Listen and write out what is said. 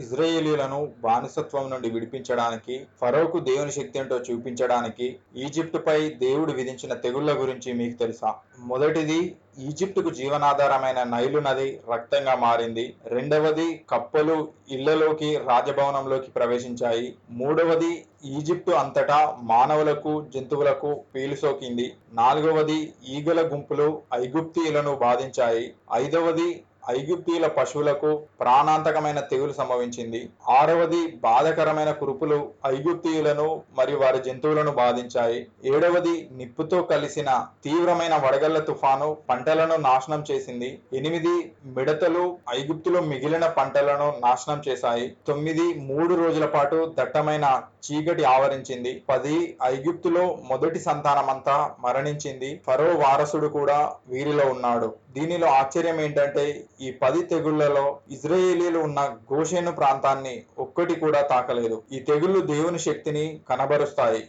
ఇజ్రాయేలీయులను బానిసత్వం నుండి విడిపించడానికి, ఫరోకు దేవుని శక్తి ఏంటో చూపించడానికి ఈజిప్టుపై దేవుడు విధించిన తెగుళ్ల గురించి మీకు తెలుసా? మొదటిది, ఈజిప్టుకు జీవనాధారమైన నైలు నది రక్తంగా మారింది. రెండవది, కప్పలు ఇళ్లలోకి రాజభవనంలోకి ప్రవేశించాయి. మూడవది, ఈజిప్టు అంతటా మానవులకు జంతువులకు పేలు సోకింది. నాలుగవది, ఈగల గుంపులు ఐగుప్తీయులను బాధించాయి. ఐదవది, ఐగుప్తీయుల పశువులకు ప్రాణాంతకమైన తెగులు సంభవించింది. ఆరవది, బాధకరమైన కురుపులు ఐగుప్తీయులను మరియు వారి జంతువులను బాధించాయి. ఏడవది, నిప్పుతో కలిసిన తీవ్రమైన వడగళ్ల తుఫాను పంటలను నాశనం చేసింది. 8, మిడతలు ఐగుప్తులో మిగిలిన పంటలను నాశనం చేశాయి. 9, 3 రోజుల పాటు దట్టమైన చీకటి ఆవరించింది. 10, ఐగుప్తులో మొదటి సంతానమంతా మరణించింది. ఫరో వారసుడు కూడా వీరిలో ఉన్నాడు. దీనిలో ఆశ్చర్యం ఏంటంటే ఈ 10 తెగుళ్లలో ఇజ్రాయేలీలు ఉన్న గోషెను ప్రాంతాన్ని ఒక్కటి కూడా తాకలేదు. ఈ తెగుళ్లు దేవుని శక్తిని కనబరుస్తాయి.